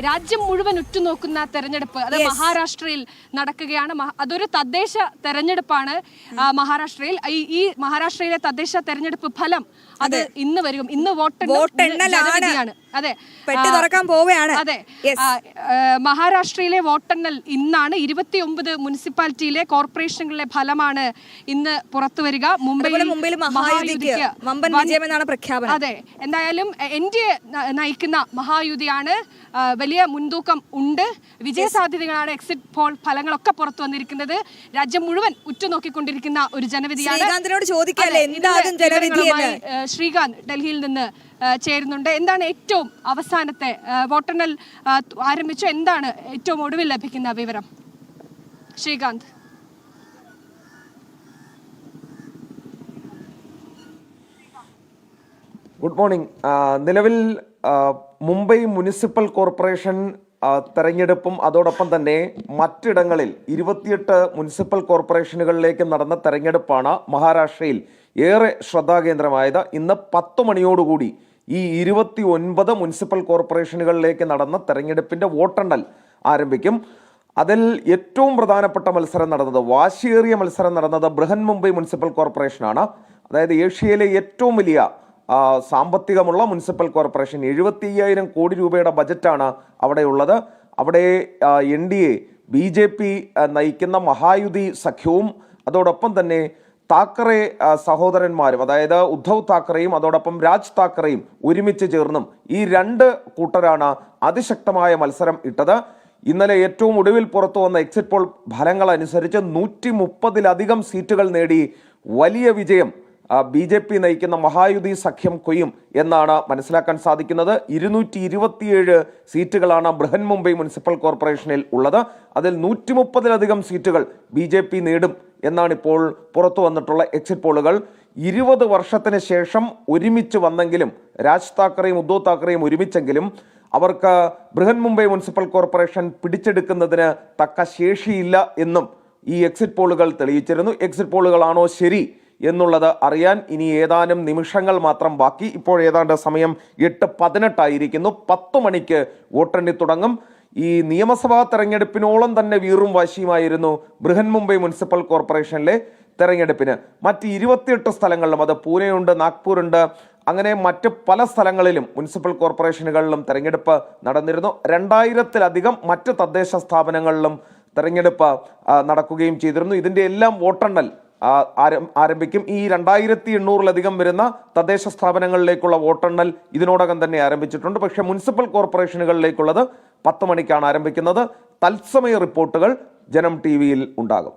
രാജ്യം മുഴുവൻ ഉറ്റുനോക്കുന്ന തെരഞ്ഞെടുപ്പ് അത് മഹാരാഷ്ട്രയിൽ നടക്കുകയാണ്. അതൊരു തദ്ദേശ തെരഞ്ഞെടുപ്പാണ് മഹാരാഷ്ട്രയിൽ. ഈ മഹാരാഷ്ട്രയിലെ തദ്ദേശ തെരഞ്ഞെടുപ്പ് ഫലം അത് ഇന്ന് വരും. ഇന്ന് വോട്ടെണ്ണലാണ്. അതെ, അതെ, മഹാരാഷ്ട്രയിലെ വോട്ടെണ്ണൽ ഇന്നാണ്. 29 മുനിസിപ്പാലിറ്റിയിലെ കോർപ്പറേഷനുകളിലെ ഫലമാണ് ഇന്ന് പുറത്തു വരിക. മുംബൈയിൽ മഹായുതിക്ക് പ്രഖ്യാപനം. അതെ, എന്തായാലും എൻഡിഎ നയിക്കുന്ന മഹായുതിയാണ്. വലിയ മുൻതൂക്കം ഉണ്ട്. വിജയസാധ്യതകളാണ് എക്സിറ്റ് പോൾ ഫലങ്ങളൊക്കെ പുറത്തു വന്നിരിക്കുന്നത്. രാജ്യം മുഴുവൻ ഉറ്റുനോക്കിക്കൊണ്ടിരിക്കുന്ന ഒരു ജനവിധിയാണ്. ശ്രീകാന്ത് ഡൽഹിയിൽ നിന്ന് ചേരുന്നുണ്ട്. എന്താണ് ഏറ്റവും അവസാനത്തെ വോട്ടെണ്ണൽ ആരംഭിച്ചു? എന്താണ് ഏറ്റവും ഒടുവിൽ ലഭിക്കുന്ന വിവരം? ശ്രീകാന്ത്. Good morning. നിലവിൽ മുംബൈ മുനിസിപ്പൽ കോർപ്പറേഷൻ തെരഞ്ഞെടുപ്പും അതോടൊപ്പം തന്നെ മറ്റിടങ്ങളിൽ 28 മുനിസിപ്പൽ കോർപ്പറേഷനുകളിലേക്ക് നടന്ന തെരഞ്ഞെടുപ്പാണ് മഹാരാഷ്ട്രയിൽ ഏറെ ശ്രദ്ധാകേന്ദ്രമായത്. ഇന്ന് 10 മണിയോടുകൂടി ഈ 29 മുനിസിപ്പൽ കോർപ്പറേഷനുകളിലേക്ക് നടന്ന തെരഞ്ഞെടുപ്പിന്റെ വോട്ടെണ്ണൽ ആരംഭിക്കും. അതിൽ ഏറ്റവും പ്രധാനപ്പെട്ട മത്സരം നടന്നത്, വാശിയേറിയ മത്സരം നടന്നത് ബൃഹൻ മുംബൈ മുനിസിപ്പൽ കോർപ്പറേഷനാണ്. അതായത് ഏഷ്യയിലെ ഏറ്റവും വലിയ സാമ്പത്തികമുള്ള മുനിസിപ്പൽ കോർപ്പറേഷൻ. 75,000 കോടി രൂപയുടെ ബജറ്റാണ് അവിടെയുള്ളത്. അവിടെ NDA BJP നയിക്കുന്ന മഹായുതി സഖ്യവും അതോടൊപ്പം തന്നെ താക്കറെ സഹോദരന്മാരും, അതായത് ഉദ്ധവ് താക്കറെയും അതോടൊപ്പം രാജ് താക്കറെയും ഒരുമിച്ച് ചേർന്നും ഈ 2 കൂട്ടരാണ് അതിശക്തമായ മത്സരം ഇട്ടത്. ഇന്നലെ ഏറ്റവും ഒടുവിൽ പുറത്തു വന്ന എക്സിറ്റ് പോൾ ഫലങ്ങൾ അനുസരിച്ച് 130-ലധികം സീറ്റുകൾ നേടി വലിയ വിജയം BJP നയിക്കുന്ന മഹായുതി സഖ്യം കൊയ്യും എന്നാണ് മനസ്സിലാക്കാൻ സാധിക്കുന്നത്. 227 സീറ്റുകളാണ് ബൃഹൻ മുംബൈ മുനിസിപ്പൽ കോർപ്പറേഷനിൽ ഉള്ളത്. അതിൽ 130-ലധികം സീറ്റുകൾ BJP നേടും എന്നാണ് ഇപ്പോൾ പുറത്തു വന്നിട്ടുള്ള എക്സിറ്റ് പോളുകൾ. 20 വർഷത്തിന് ശേഷം ഒരുമിച്ച് വന്നെങ്കിലും, രാജ് താക്കറെയും ഉദ്ധവ് താക്കറെയും ഒരുമിച്ചെങ്കിലും അവർക്ക് ബൃഹൻ മുംബൈ മുനിസിപ്പൽ കോർപ്പറേഷൻ പിടിച്ചെടുക്കുന്നതിന് തക്ക ശേഷിയില്ല എന്നും ഈ എക്സിറ്റ് പോളുകൾ തെളിയിച്ചിരുന്നു. എക്സിറ്റ് പോളുകളാണോ ശരി എന്നുള്ളത് അറിയാൻ ഇനി ഏതാനും നിമിഷങ്ങൾ മാത്രം ബാക്കി. ഇപ്പോൾ ഏതാണ്ട് സമയം 8:18 ആയിരിക്കുന്നു. 10 മണിക്ക് വോട്ടെണ്ണി തുടങ്ങും. ഈ നിയമസഭാ തെരഞ്ഞെടുപ്പിനോളം തന്നെ വീറും വാശിയുമായിരുന്നു ബൃഹൻ മുംബൈ മുനിസിപ്പൽ കോർപ്പറേഷനിലെ തെരഞ്ഞെടുപ്പിന്. മറ്റ് 28 സ്ഥലങ്ങളിലും, അത് പൂനെയുണ്ട്, നാഗ്പൂരുണ്ട്, അങ്ങനെ മറ്റ് പല സ്ഥലങ്ങളിലും മുനിസിപ്പൽ കോർപ്പറേഷനുകളിലും തെരഞ്ഞെടുപ്പ് നടന്നിരുന്നു. 2000-ലധികം മറ്റ് തദ്ദേശ സ്ഥാപനങ്ങളിലും തെരഞ്ഞെടുപ്പ് നടക്കുകയും ചെയ്തിരുന്നു. ഇതിൻ്റെ എല്ലാം വോട്ടെണ്ണൽ ആരംഭിക്കും. ഈ 2800-ലധികം വരുന്ന തദ്ദേശ സ്ഥാപനങ്ങളിലേക്കുള്ള വോട്ടെണ്ണൽ ഇതിനോടകം തന്നെ ആരംഭിച്ചിട്ടുണ്ട്. പക്ഷേ മുനിസിപ്പൽ കോർപ്പറേഷനുകളിലേക്കുള്ളത് 10 മണിക്കാണ് ആരംഭിക്കുന്നത്. തത്സമയ റിപ്പോർട്ടുകൾ ജനം TV-യിൽ ഉണ്ടാകും.